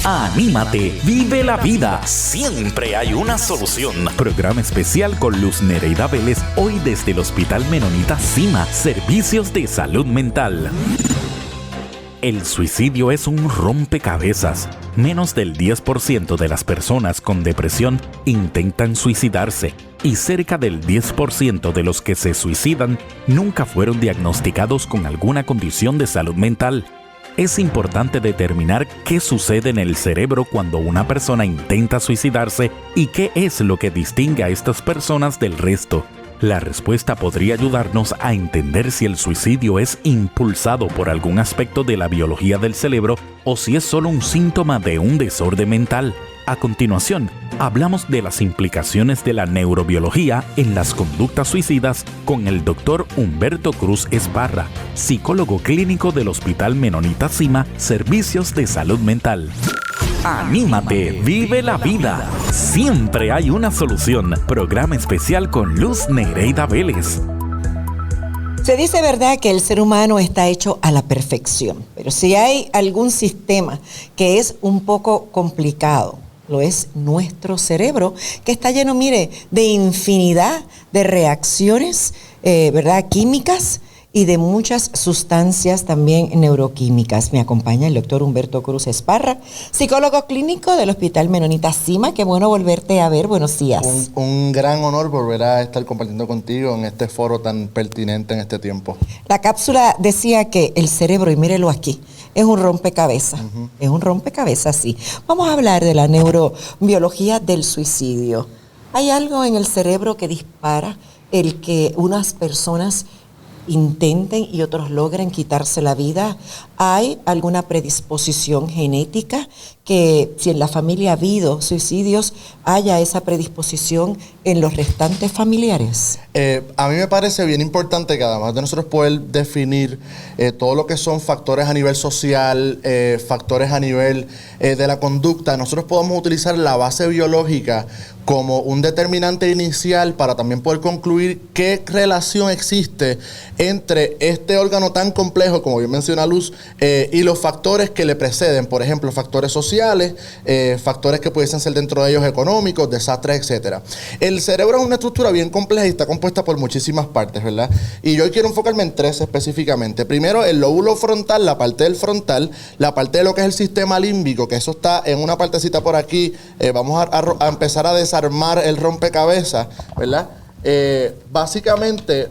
Anímate, vive la vida. Siempre hay una solución. Programa especial con Luz Nereida Vélez, hoy desde el Hospital Menonita Cima, Servicios de Salud Mental. El suicidio es un rompecabezas. Menos del 10% de las personas con depresión intentan suicidarse y cerca del 10% de los que se suicidan nunca fueron diagnosticados con alguna condición de salud mental. Es importante determinar qué sucede en el cerebro cuando una persona intenta suicidarse y qué es lo que distingue a estas personas del resto. La respuesta podría ayudarnos a entender si el suicidio es impulsado por algún aspecto de la biología del cerebro o si es solo un síntoma de un desorden mental. A continuación, hablamos de las implicaciones de la neurobiología en las conductas suicidas con el Dr. Humberto Cruz Esparra, psicólogo clínico del Hospital Menonita Cima, Servicios de Salud Mental. Anímate, vive la vida. Siempre hay una solución. Programa especial con Luz Nereida Vélez. Se dice, ¿verdad?, que el ser humano está hecho a la perfección, pero si hay algún sistema que es un poco complicado, lo es nuestro cerebro, que está lleno, mire, de infinidad de reacciones, ¿verdad?, químicas y de muchas sustancias también neuroquímicas. Me acompaña el doctor Humberto Cruz Esparra, psicólogo clínico del Hospital Menonita Cima. Qué bueno volverte a ver. Buenos días. Un gran honor volver a estar compartiendo contigo en este foro tan pertinente en este tiempo. La cápsula decía que el cerebro, y mírelo aquí, es un rompecabezas. Es un rompecabezas, sí. Vamos a hablar de la neurobiología del suicidio. ¿Hay algo en el cerebro que dispara el que unas personas intenten y otros logren quitarse la vida? ¿Hay alguna predisposición genética que si en la familia ha habido suicidios, haya esa predisposición en los restantes familiares? A mí me parece bien importante que además de nosotros poder definir todo lo que son factores a nivel social, factores a nivel de la conducta, nosotros podamos utilizar la base biológica como un determinante inicial para también poder concluir qué relación existe entre este órgano tan complejo, como bien menciona Luz, y los factores que le preceden, por ejemplo, factores sociales, factores que pudiesen ser dentro de ellos económicos, desastres, etcétera. El cerebro es una estructura bien compleja y está compuesta por muchísimas partes, ¿verdad? Y yo hoy quiero enfocarme en tres específicamente. Primero, el lóbulo frontal, la parte del frontal, la parte de lo que es el sistema límbico, que eso está en una partecita por aquí. Vamos a empezar a desarmar el rompecabezas, ¿verdad? Básicamente,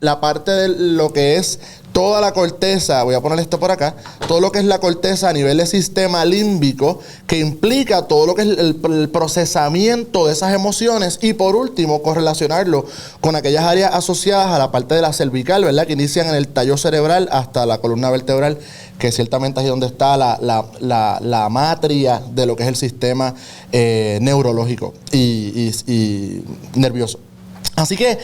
la parte de lo que es toda la corteza, voy a poner esto por acá, todo lo que es la corteza a nivel de sistema límbico, que implica todo lo que es el procesamiento de esas emociones, y por último, correlacionarlo con aquellas áreas asociadas a la parte de la cervical, ¿verdad?, que inician en el tallo cerebral hasta la columna vertebral, que ciertamente es ahí donde está la matria de lo que es el sistema neurológico y nervioso. Así que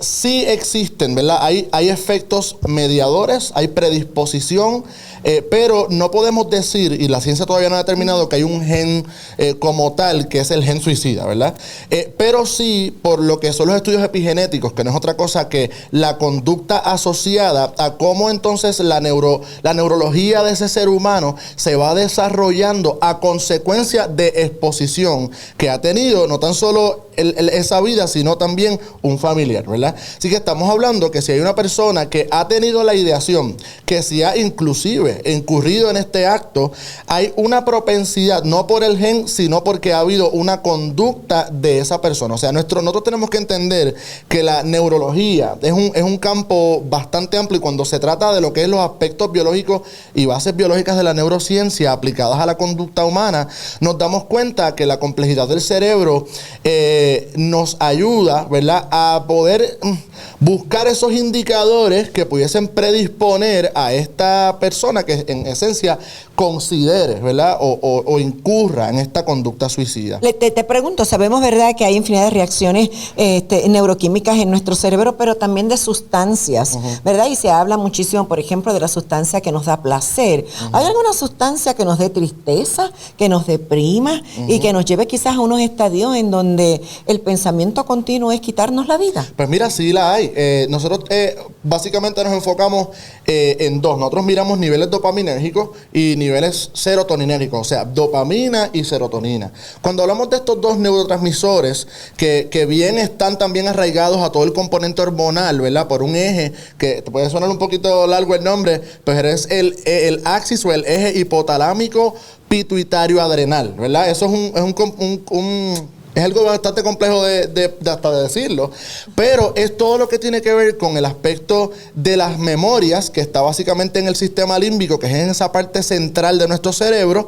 sí existen, ¿verdad? Hay efectos mediadores, hay predisposición, pero no podemos decir, y la ciencia todavía no ha determinado, que hay un gen como tal, que es el gen suicida, ¿verdad? Pero sí, por lo que son los estudios epigenéticos, que no es otra cosa que la conducta asociada a cómo entonces la neurología de ese ser humano se va desarrollando a consecuencia de exposición que ha tenido no tan solo esa vida, sino también un familiar, ¿verdad? Así que estamos hablando que si hay una persona que ha tenido la ideación, que si ha inclusive incurrido en este acto, hay una propensidad, no por el gen, sino porque ha habido una conducta de esa persona. O sea, nosotros tenemos que entender que la neurología es un campo bastante amplio, y cuando se trata de lo que es los aspectos biológicos y bases biológicas de la neurociencia aplicadas a la conducta humana, nos damos cuenta que la complejidad del cerebro nos ayuda, ¿verdad?, a poder buscar esos indicadores que pudiesen predisponer a esta persona que en esencia considere, ¿verdad?, o incurra en esta conducta suicida. Te pregunto, sabemos, ¿verdad?, que hay infinidad de reacciones neuroquímicas en nuestro cerebro, pero también de sustancias, ¿verdad? Y se habla muchísimo, por ejemplo, de la sustancia que nos da placer. ¿Hay alguna sustancia que nos dé tristeza, que nos deprima y que nos lleve quizás a unos estadios en donde el pensamiento continuo es quitarnos la vida? Pues mira, sí la hay. Nosotros básicamente nos enfocamos en dos. Nosotros miramos niveles dopaminérgicos y niveles serotoninéricos, o sea, dopamina y serotonina. Cuando hablamos de estos dos neurotransmisores que bien están también arraigados a todo el componente hormonal, ¿verdad? Por un eje, que te puede sonar un poquito largo el nombre, pues es el axis o el eje hipotalámico pituitario adrenal, ¿verdad? Eso es algo bastante complejo hasta de decirlo, pero es todo lo que tiene que ver con el aspecto de las memorias, que está básicamente en el sistema límbico, que es en esa parte central de nuestro cerebro,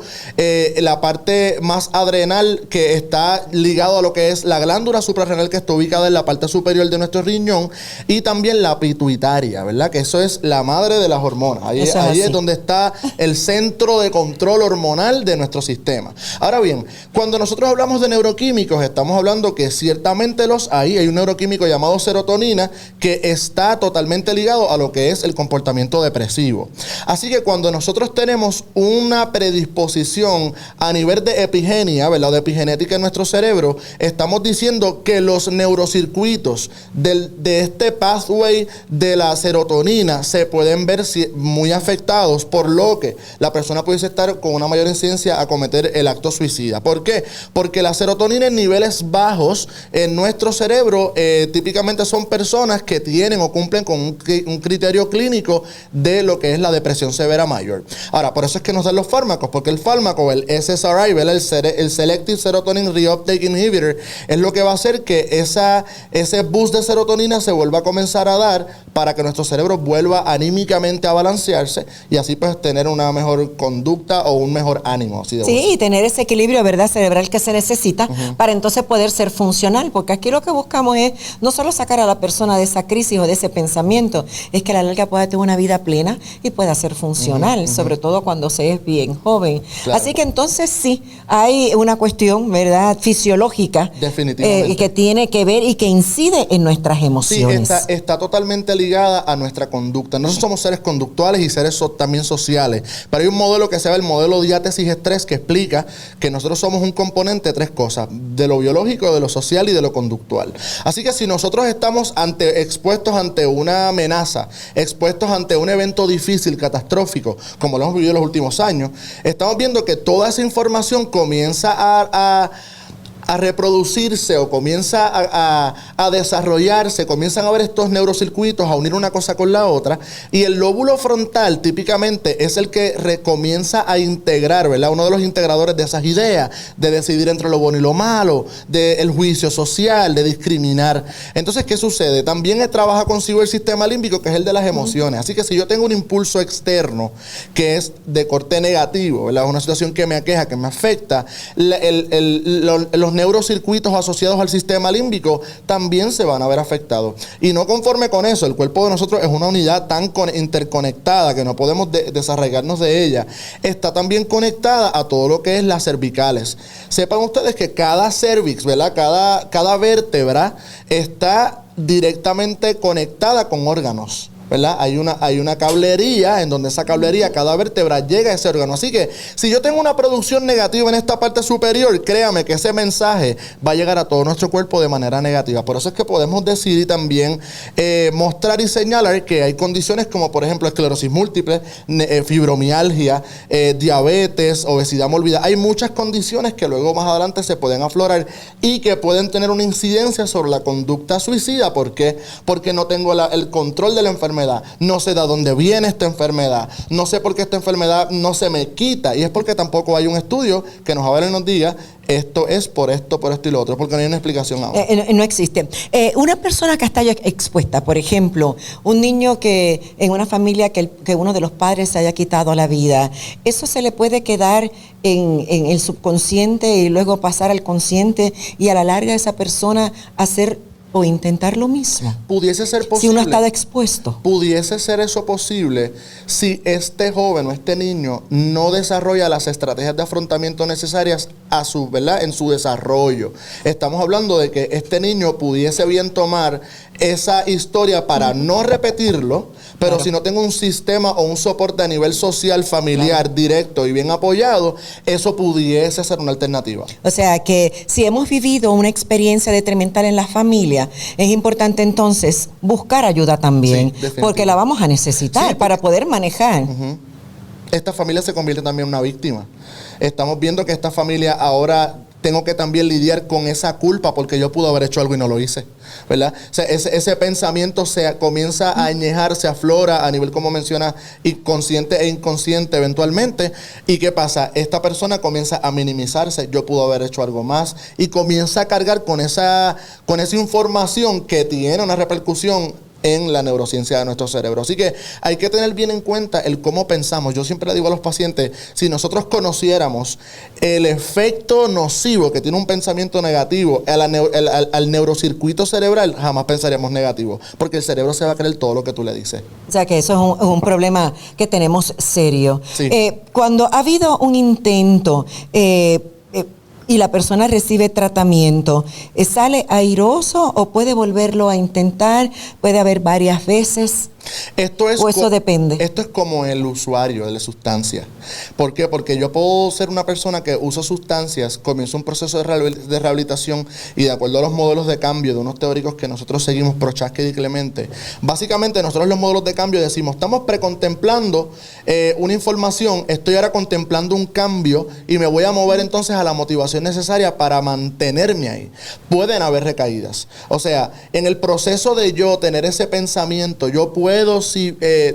la parte más adrenal, que está ligado a lo que es la glándula suprarrenal, que está ubicada en la parte superior de nuestro riñón, y también la pituitaria, ¿verdad? Que eso es la madre de las hormonas. Ahí es donde está el centro de control hormonal de nuestro sistema. Ahora bien, cuando nosotros hablamos de neuroquímicos, estamos hablando que ciertamente hay un neuroquímico llamado serotonina que está totalmente ligado a lo que es el comportamiento depresivo. Así que cuando nosotros tenemos una predisposición a nivel de epigenia, ¿verdad? De epigenética en nuestro cerebro, estamos diciendo que los neurocircuitos de este pathway de la serotonina se pueden ver muy afectados, por lo que la persona pudiese estar con una mayor incidencia a cometer el acto suicida. ¿Por qué? Porque la serotonina en niveles bajos en nuestro cerebro típicamente son personas que tienen o cumplen con un criterio clínico de lo que es la depresión severa mayor. Ahora, por eso es que nos dan los fármacos, porque el fármaco, el SSRI, ¿verdad? El Selective Serotonin Reuptake Inhibitor, es lo que va a hacer que ese boost de serotonina se vuelva a comenzar a dar para que nuestro cerebro vuelva anímicamente a balancearse y así pues tener una mejor conducta o un mejor ánimo. Así de sí, y tener ese equilibrio, ¿verdad?, cerebral que se necesita para entonces poder ser funcional, porque aquí lo que buscamos es no solo sacar a la persona de esa crisis o de ese pensamiento, es que a la larga pueda tener una vida plena y pueda ser funcional, sobre todo cuando se es bien joven. Claro. Así que entonces sí, hay una cuestión, ¿verdad?, fisiológica, definitivamente, que tiene que ver y que incide en nuestras emociones. Sí, está totalmente ligada a nuestra conducta. Nosotros somos seres conductuales y seres también sociales, pero hay un modelo que se llama el modelo diátesis-estrés, que explica que nosotros somos un componente de tres cosas: de lo biológico, de lo social y de lo conductual. Así que si nosotros estamos expuestos ante una amenaza, expuestos ante un evento difícil, catastrófico, como lo hemos vivido en los últimos años, estamos viendo que toda esa información comienza a reproducirse o comienza a desarrollarse, comienzan a ver estos neurocircuitos, a unir una cosa con la otra, y el lóbulo frontal típicamente es el que comienza a integrar, ¿verdad? Uno de los integradores de esas ideas, de decidir entre lo bueno y lo malo, del juicio social, de discriminar. Entonces, ¿qué sucede? También trabaja consigo el sistema límbico, que es el de las emociones. Así que si yo tengo un impulso externo que es de corte negativo, ¿verdad? Una situación que me aqueja, que me afecta, los neurocircuitos asociados al sistema límbico también se van a ver afectados. Y no conforme con eso, el cuerpo de nosotros es una unidad tan interconectada que no podemos desarraigarnos de ella. Está también conectada a todo lo que es las cervicales. Sepan ustedes que cada cervix, ¿verdad? Cada vértebra está directamente conectada con órganos, ¿verdad? Hay una cablería en donde esa cablería, cada vértebra llega a ese órgano. Así que si yo tengo una producción negativa en esta parte superior, créame que ese mensaje va a llegar a todo nuestro cuerpo de manera negativa. Por eso es que podemos decidir también mostrar y señalar que hay condiciones como, por ejemplo, esclerosis múltiple, fibromialgia, diabetes, obesidad mórbida. Hay muchas condiciones que luego más adelante se pueden aflorar y que pueden tener una incidencia sobre la conducta suicida. ¿Por qué? Porque no tengo el control de la enfermedad. No sé de dónde viene esta enfermedad. No sé por qué esta enfermedad no se me quita. Y es porque tampoco hay un estudio que nos avale y nos diga esto es por esto y lo otro, porque no hay una explicación ahora. No existe. Una persona que está ya expuesta, por ejemplo, un niño que en una familia que uno de los padres se haya quitado la vida, ¿eso se le puede quedar en el subconsciente y luego pasar al consciente y a la larga esa persona hacer o intentar lo mismo? Pudiese ser posible. Si uno ha estado expuesto. Pudiese ser eso posible si este joven o este niño no desarrolla las estrategias de afrontamiento necesarias ¿verdad? En su desarrollo. Estamos hablando de que este niño pudiese bien tomar esa historia para no repetirlo, pero claro, si no tengo un sistema o un soporte a nivel social, familiar, claro, directo y bien apoyado, eso pudiese ser una alternativa. O sea que si hemos vivido una experiencia detrimental en la familia, es importante entonces buscar ayuda también, sí, porque la vamos a necesitar, sí, para poder manejar. esta familia se convierte también en una víctima. Estamos viendo que esta familia ahora tengo que también lidiar con esa culpa porque yo pude haber hecho algo y no lo hice, ¿verdad? O sea, ese pensamiento se comienza a añejar, se aflora a nivel, como menciona, consciente e inconsciente eventualmente. ¿Y qué pasa? Esta persona comienza a minimizarse, yo pude haber hecho algo más, y comienza a cargar con esa información que tiene una repercusión en la neurociencia de nuestro cerebro. Así que hay que tener bien en cuenta el cómo pensamos. Yo siempre le digo a los pacientes, si nosotros conociéramos el efecto nocivo que tiene un pensamiento negativo al neurocircuito cerebral, jamás pensaríamos negativo, porque el cerebro se va a creer todo lo que tú le dices. O sea que eso es un problema que tenemos serio. Sí. Cuando ha habido un intento y la persona recibe tratamiento, ¿sale airoso o puede volverlo a intentar? ¿Puede haber varias veces? ¿O eso depende? Esto es como el usuario de la sustancia. ¿Por qué? Porque yo puedo ser una persona que usa sustancias, comienza un proceso de rehabilitación y de acuerdo a los modelos de cambio de unos teóricos que nosotros seguimos, Prochaska y Clemente, básicamente nosotros los modelos de cambio decimos, estamos precontemplando una información, estoy ahora contemplando un cambio y me voy a mover entonces a la motivación necesaria para mantenerme ahí. Pueden haber recaídas. O sea, en el proceso de yo tener ese pensamiento, yo puedo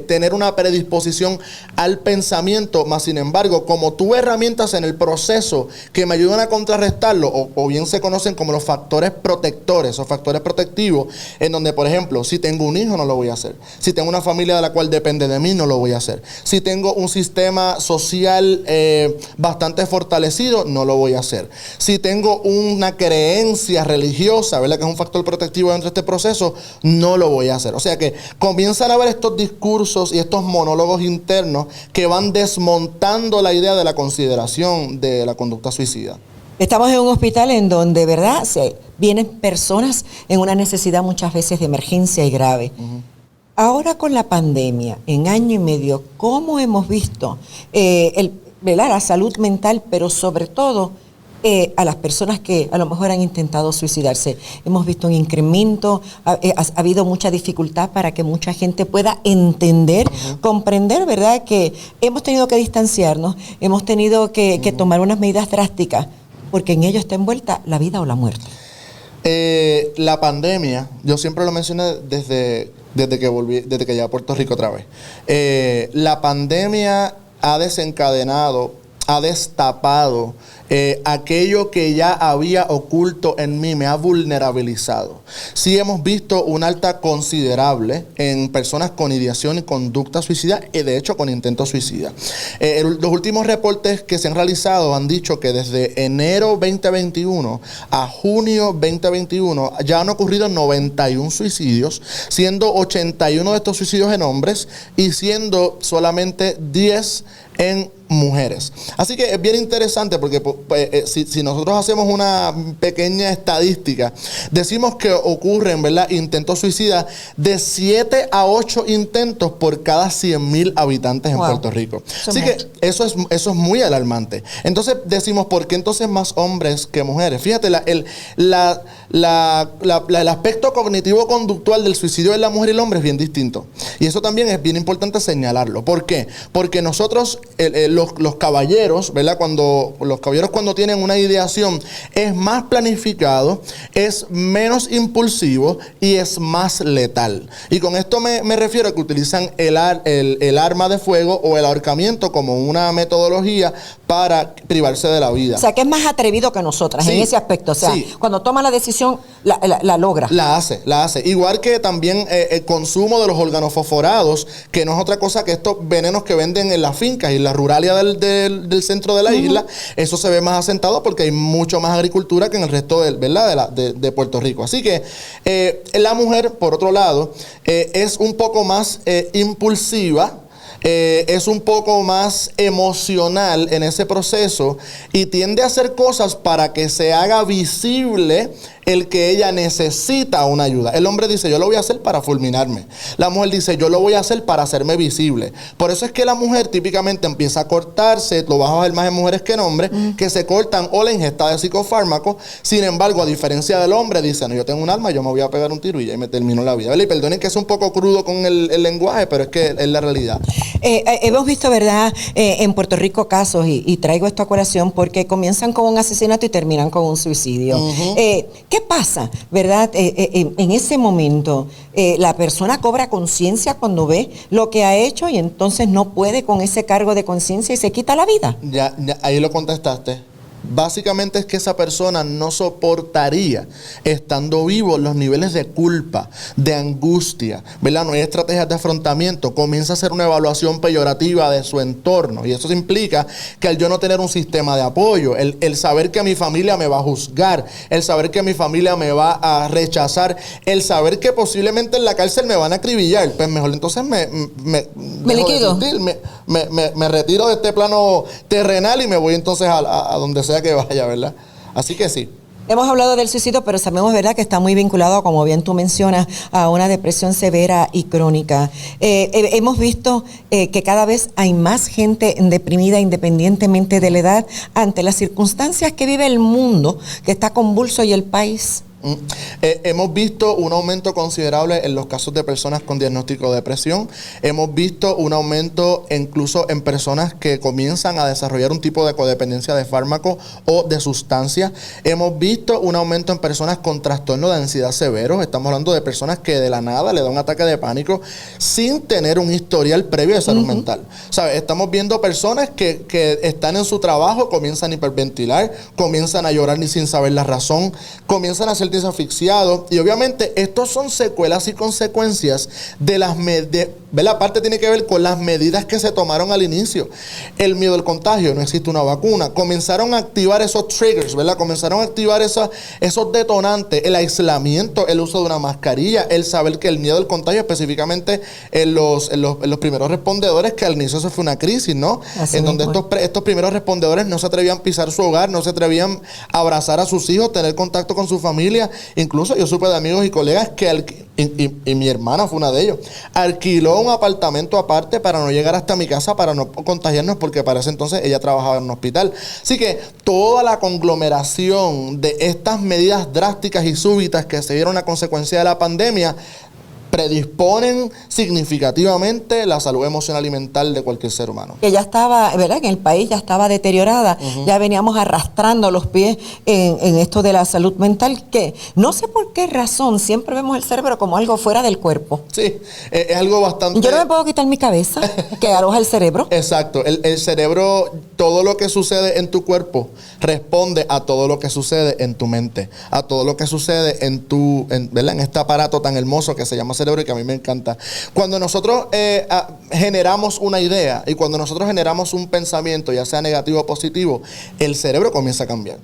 tener una predisposición al pensamiento, más sin embargo, como tuve herramientas en el proceso que me ayudan a contrarrestarlo, o bien se conocen como los factores protectores o factores protectivos, en donde, por ejemplo, si tengo un hijo, no lo voy a hacer. Si tengo una familia de la cual depende de mí, no lo voy a hacer. Si tengo un sistema social bastante fortalecido, no lo voy a hacer. Si tengo una creencia religiosa, ¿verdad?, que es un factor protectivo dentro de este proceso, no lo voy a hacer. O sea que comienzan a ver estos discursos y estos monólogos internos que van desmontando la idea de la consideración de la conducta suicida. Estamos en un hospital en donde, ¿verdad?, vienen personas en una necesidad muchas veces de emergencia y grave. Uh-huh. Ahora con la pandemia, en año y medio, ¿cómo hemos visto la salud mental, pero sobre todo a las personas que a lo mejor han intentado suicidarse? Hemos visto un incremento, ha habido mucha dificultad para que mucha gente pueda entender, comprender, ¿verdad?, que hemos tenido que distanciarnos, hemos tenido que tomar unas medidas drásticas, porque en ello está envuelta la vida o la muerte. La pandemia, yo siempre lo mencioné desde que volví, desde que llegué a Puerto Rico otra vez. La pandemia ha desencadenado, ha destapado aquello que ya había oculto en mí, me ha vulnerabilizado. Sí hemos visto una alta considerable en personas con ideación y conducta suicida, y de hecho con intento suicida. Los últimos reportes que se han realizado han dicho que desde enero 2021 a junio 2021 ya han ocurrido 91 suicidios, siendo 81 de estos suicidios en hombres y siendo solamente 10 en mujeres. Así que es bien interesante porque si nosotros hacemos una pequeña estadística, decimos que ocurren, ¿verdad?, intentos suicidas de 7 a 8 intentos por cada 100,000 habitantes en Puerto Rico. Así que eso es muy alarmante. Entonces decimos, ¿por qué entonces más hombres que mujeres? Fíjate, el aspecto cognitivo-conductual del suicidio de la mujer y el hombre es bien distinto. Y eso también es bien importante señalarlo. ¿Por qué? Porque nosotros, los caballeros, ¿verdad?, cuando tienen una ideación, es más planificado, es menos impulsivo y es más letal. Y con esto me refiero a que utilizan el arma de fuego o el ahorcamiento como una metodología para privarse de la vida. O sea, que es más atrevido que nosotras en ese aspecto. O sea, cuando toma la decisión, la logra. La hace. Igual que también el consumo de los organofosforados, que no es otra cosa que estos venenos que venden en las fincas y en la ruralia del centro de la isla. Eso se ve más asentado porque hay mucho más agricultura que en el resto de Puerto Rico. Así que la mujer, por otro lado, es un poco más impulsiva, es un poco más emocional en ese proceso y tiende a hacer cosas para que se haga visible el que ella necesita una ayuda. El hombre dice, yo lo voy a hacer para fulminarme. La mujer dice, yo lo voy a hacer para hacerme visible. Por eso es que la mujer típicamente empieza a cortarse, lo vas a ver más en mujeres que en hombres, que se cortan o la ingesta de psicofármacos. Sin embargo, a diferencia del hombre, dice, no, yo tengo un arma, yo me voy a pegar un tiro y ya me termino la vida. ¿Vale? Y perdonen que es un poco crudo con el lenguaje, pero es que es la realidad. Hemos visto, ¿verdad?, en Puerto Rico casos, y traigo esto a colación porque comienzan con un asesinato y terminan con un suicidio. ¿Qué pasa, verdad? En ese momento, la persona cobra conciencia cuando ve lo que ha hecho y entonces no puede con ese cargo de conciencia y se quita la vida. Ya, ahí lo contestaste. Básicamente es que esa persona no soportaría, estando vivo, los niveles de culpa, de angustia, ¿verdad? No hay estrategias de afrontamiento, comienza a hacer una evaluación peyorativa de su entorno, y eso implica que al yo no tener un sistema de apoyo, el saber que mi familia me va a juzgar, el saber que mi familia me va a rechazar, el saber que posiblemente en la cárcel me van a acribillar, pues mejor entonces me liquido. Me retiro de este plano terrenal y me voy entonces a donde sea que vaya, ¿verdad? Así que sí. Hemos hablado del suicidio, pero sabemos, ¿verdad?, que está muy vinculado, como bien tú mencionas, a una depresión severa y crónica. Hemos visto que cada vez hay más gente deprimida independientemente de la edad ante las circunstancias que vive el mundo, que está convulso, y el país. Hemos visto un aumento considerable en los casos de personas con diagnóstico de depresión. Hemos visto un aumento incluso en personas que comienzan a desarrollar un tipo de codependencia de fármacos o de sustancias. Hemos visto un aumento en personas con trastorno de ansiedad severos. Estamos hablando de personas que de la nada le da un ataque de pánico sin tener un historial previo de salud mental. ¿Sabes? Estamos viendo personas que están en su trabajo, comienzan a hiperventilar, comienzan a llorar ni sin saber la razón, comienzan a sentirse asfixiados, y obviamente estos son secuelas y consecuencias de las medidas. La parte tiene que ver con las medidas que se tomaron al inicio. El miedo al contagio, no existe una vacuna. Comenzaron a activar esos triggers, ¿verdad? Comenzaron a activar esos detonantes, el aislamiento, el uso de una mascarilla, el saber que el miedo al contagio, específicamente en los primeros respondedores, que al inicio eso fue una crisis, ¿no? Así en donde estos primeros respondedores no se atrevían a pisar su hogar, no se atrevían a abrazar a sus hijos, tener contacto con su familia. Incluso yo supe de amigos y colegas y mi hermana fue una de ellos, alquiló un apartamento aparte para no llegar hasta mi casa, para no contagiarnos, porque para ese entonces ella trabajaba en un hospital. Así que toda la conglomeración de estas medidas drásticas y súbitas que se dieron a consecuencia de la pandemia predisponen significativamente la salud emocional y mental de cualquier ser humano. Que ya estaba, ¿verdad?, que el país ya estaba deteriorada, ya veníamos arrastrando los pies en esto de la salud mental, que no sé por qué razón siempre vemos el cerebro como algo fuera del cuerpo. Sí, es algo bastante... Yo no me puedo quitar mi cabeza, que aloja el cerebro. Exacto, el cerebro, todo lo que sucede en tu cuerpo responde a todo lo que sucede en tu mente, a todo lo que sucede ¿verdad?, en este aparato tan hermoso que se llama cerebro, y que a mí me encanta. Cuando nosotros generamos una idea y cuando nosotros generamos un pensamiento, ya sea negativo o positivo, el cerebro comienza a cambiar.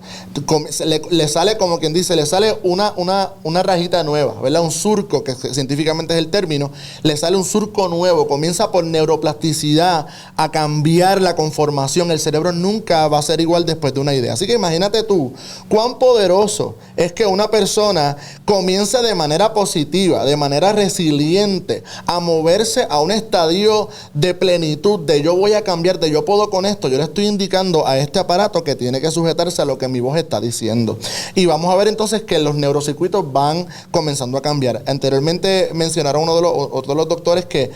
Le sale, como quien dice, le sale una rajita nueva, ¿verdad? Un surco, que científicamente es el término, le sale un surco nuevo, comienza por neuroplasticidad a cambiar la conformación. El cerebro nunca va a ser igual después de una idea. Así que imagínate tú cuán poderoso es que una persona comience de manera positiva, de manera resiliente, a moverse a un estadio de plenitud, de yo voy a cambiar, de yo puedo con esto. Yo le estoy indicando a este aparato que tiene que sujetarse a lo que mi voz está diciendo. Y vamos a ver entonces que los neurocircuitos van comenzando a cambiar. Anteriormente mencionaron otro de los doctores que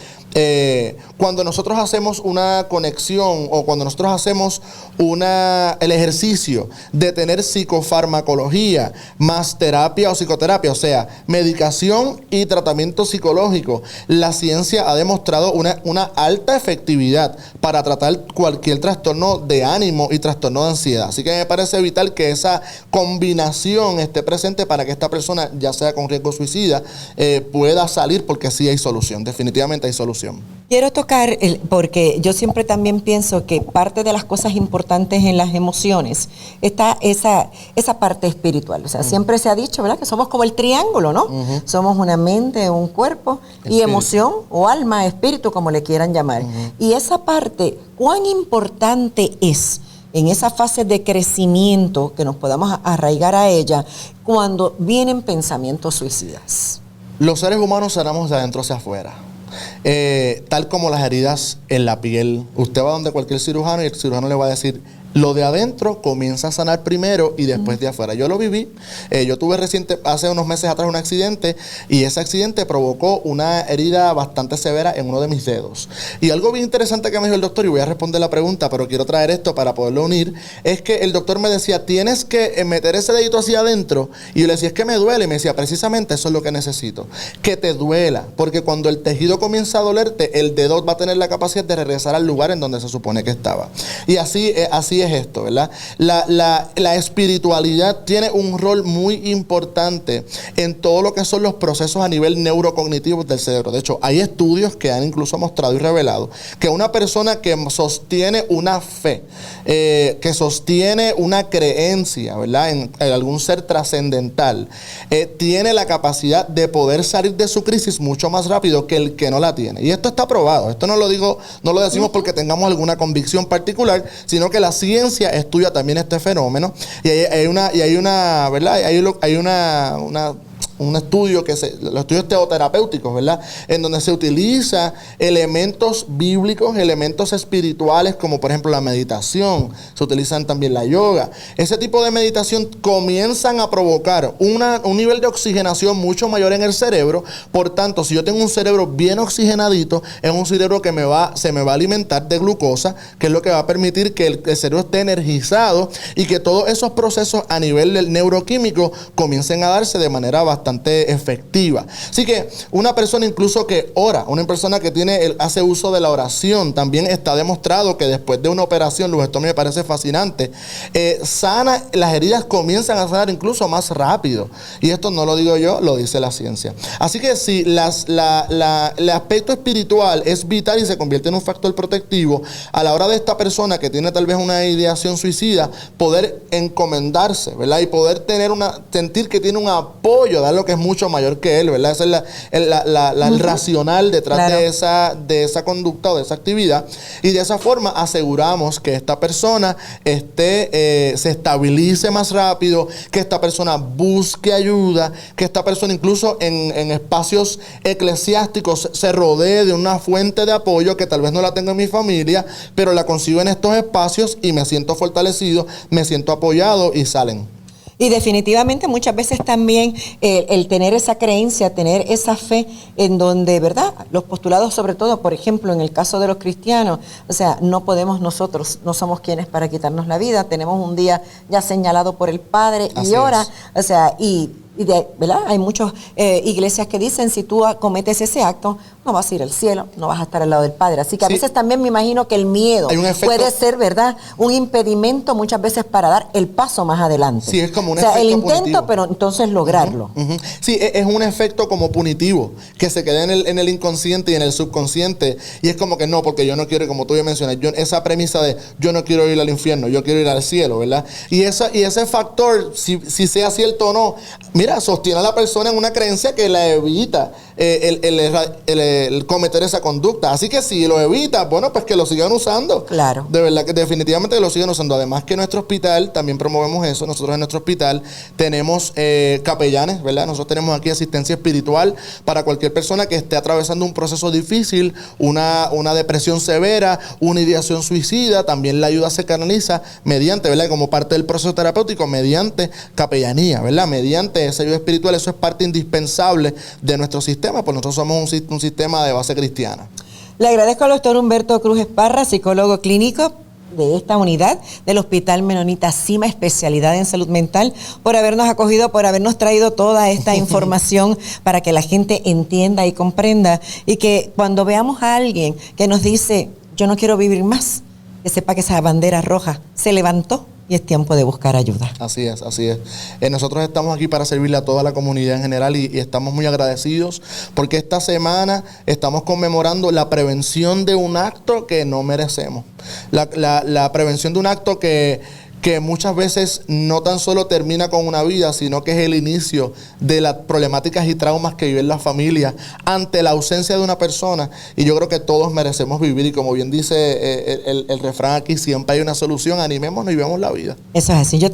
cuando nosotros hacemos una conexión, o cuando nosotros hacemos el ejercicio de tener psicofarmacología más terapia o psicoterapia, o sea, medicación y tratamiento psicológico, la ciencia ha demostrado una alta efectividad para tratar cualquier trastorno de ánimo y trastorno de ansiedad. Así que me parece vital que esa combinación esté presente para que esta persona, ya sea con riesgo suicida, pueda salir, porque sí hay solución, definitivamente hay solución. Quiero tocar, porque yo siempre también pienso que parte de las cosas importantes en las emociones está esa parte espiritual. O sea, siempre se ha dicho, ¿verdad?, que somos como el triángulo, ¿no? Somos una mente, un cuerpo y emoción o alma, espíritu, como le quieran llamar. Y esa parte, ¿cuán importante es en esa fase de crecimiento, que nos podamos arraigar a ella, cuando vienen pensamientos suicidas? Los seres humanos sanamos de adentro hacia afuera. Tal como las heridas en la piel. Usted va donde cualquier cirujano y el cirujano le va a decir, lo de adentro comienza a sanar primero y después de afuera. Yo lo viví. Yo tuve hace unos meses atrás un accidente, y ese accidente provocó una herida bastante severa en uno de mis dedos. Y algo bien interesante que me dijo el doctor, y voy a responder la pregunta, pero quiero traer esto para poderlo unir, es que el doctor me decía, tienes que meter ese dedito hacia adentro. Y yo le decía, es que me duele. Y me decía, precisamente eso es lo que necesito, que te duela, porque cuando el tejido comienza a dolerte, el dedo va a tener la capacidad de regresar al lugar en donde se supone que estaba. Y así es esto, ¿verdad? La espiritualidad tiene un rol muy importante en todo lo que son los procesos a nivel neurocognitivo del cerebro. De hecho, hay estudios que han incluso mostrado y revelado que una persona que sostiene una fe, que sostiene una creencia, ¿verdad?, en algún ser trascendental, tiene la capacidad de poder salir de su crisis mucho más rápido que el que no la tiene. Y esto está probado. Esto no lo decimos porque tengamos alguna convicción particular, sino que la ciencia estudia también este fenómeno, y hay un estudio los estudios teoterapéuticos, ¿verdad?, en donde se utiliza elementos bíblicos, elementos espirituales, como por ejemplo la meditación, se utilizan también la yoga. Ese tipo de meditación comienzan a provocar un nivel de oxigenación mucho mayor en el cerebro. Por tanto, si yo tengo un cerebro bien oxigenadito, es un cerebro que se me va a alimentar de glucosa, que es lo que va a permitir que el cerebro esté energizado y que todos esos procesos a nivel del neuroquímico comiencen a darse de manera bastante efectiva. Así que una persona incluso que ora, una persona que hace uso de la oración, también está demostrado que después de una operación, Luz, esto me parece fascinante, sana, las heridas comienzan a sanar incluso más rápido. Y esto no lo digo yo, lo dice la ciencia. Así que sí, el aspecto espiritual es vital y se convierte en un factor protectivo a la hora de esta persona que tiene tal vez una ideación suicida, poder encomendarse, ¿verdad? Y poder sentir que tiene un apoyo, darlo, que es mucho mayor que él, ¿verdad? Ese es el racional detrás, claro, de esa conducta o de esa actividad. Y de esa forma aseguramos que esta persona se estabilice más rápido, que esta persona busque ayuda, que esta persona incluso en espacios eclesiásticos se rodee de una fuente de apoyo que tal vez no la tengo en mi familia, pero la consigo en estos espacios y me siento fortalecido, me siento apoyado y salen. Y definitivamente muchas veces también el tener esa creencia, tener esa fe en donde, ¿verdad?, los postulados, sobre todo, por ejemplo, en el caso de los cristianos, o sea, no podemos nosotros, no somos quienes para quitarnos la vida, tenemos un día ya señalado por el Padre y hora, o sea, ¿verdad? Hay muchas iglesias que dicen, si tú cometes ese acto, no vas a ir al cielo, no vas a estar al lado del Padre. Así que a veces también me imagino que el miedo puede ser, ¿verdad?, un impedimento muchas veces para dar el paso más adelante. Sí, es como un efecto el intento punitivo. Pero entonces lograrlo. Sí, es un efecto como punitivo, que se queda en el inconsciente y en el subconsciente. Y es como que no, porque yo no quiero, como tú ya mencionas, esa premisa de yo no quiero ir al infierno, yo quiero ir al cielo, ¿verdad? Y ese factor, si sea cierto o no, mira, sostiene a la persona en una creencia que la evita el cometer esa conducta. Así que si lo evita, bueno, pues que lo sigan usando. Claro. De verdad que definitivamente que lo sigan usando. Además que en nuestro hospital también promovemos eso. Nosotros en nuestro hospital tenemos capellanes, ¿verdad? Nosotros tenemos aquí asistencia espiritual para cualquier persona que esté atravesando un proceso difícil, una depresión severa, una ideación suicida. También la ayuda se canaliza mediante, ¿verdad?, como parte del proceso terapéutico, mediante capellanía, ¿verdad? Mediante esa ayuda espiritual. Eso es parte indispensable de nuestro sistema, pues nosotros somos un sistema de base cristiana. Le agradezco al doctor Humberto Cruz Esparra, psicólogo clínico de esta unidad del Hospital Menonita Cima, especialidad en salud mental, por habernos acogido, por habernos traído toda esta información para que la gente entienda y comprenda, y que cuando veamos a alguien que nos dice, yo no quiero vivir más, que sepa que esa bandera roja se levantó y es tiempo de buscar ayuda. Así es, así es. Nosotros estamos aquí para servirle a toda la comunidad en general y estamos muy agradecidos porque esta semana estamos conmemorando la prevención de un acto que no merecemos. La prevención de un acto que que muchas veces no tan solo termina con una vida, sino que es el inicio de las problemáticas y traumas que viven las familias ante la ausencia de una persona. Y yo creo que todos merecemos vivir, y como bien dice el refrán aquí, siempre hay una solución, animémonos y vivamos la vida. Eso es así, yo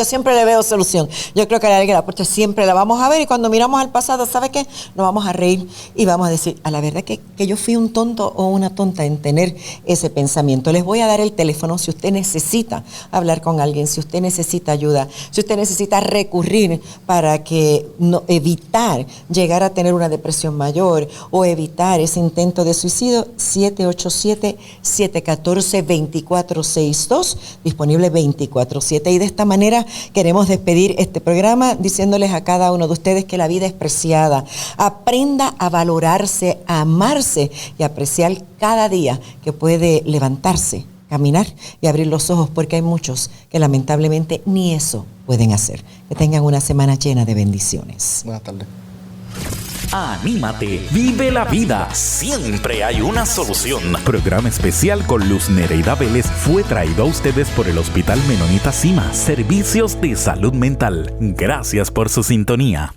siempre le veo solución. Yo creo que la puerta siempre la vamos a ver, y cuando miramos al pasado, ¿sabe qué? Nos vamos a reír y vamos a decir, a la verdad que yo fui un tonto o una tonta en tener ese pensamiento. Les voy a dar el teléfono si usted necesita hablar con alguien, si usted necesita ayuda, si usted necesita recurrir para evitar llegar a tener una depresión mayor o evitar ese intento de suicidio. 787-714-2462, disponible 24/7. Y de esta manera queremos despedir este programa diciéndoles a cada uno de ustedes que la vida es preciada. Aprenda a valorarse, a amarse y a apreciar cada día que puede levantarse, caminar y abrir los ojos, porque hay muchos que lamentablemente ni eso pueden hacer. Que tengan una semana llena de bendiciones. Buenas tardes. Anímate, vive la vida, siempre hay una solución. Programa especial con Luz Nereida Vélez fue traído a ustedes por el Hospital Menonita Cima, Servicios de Salud Mental. Gracias por su sintonía.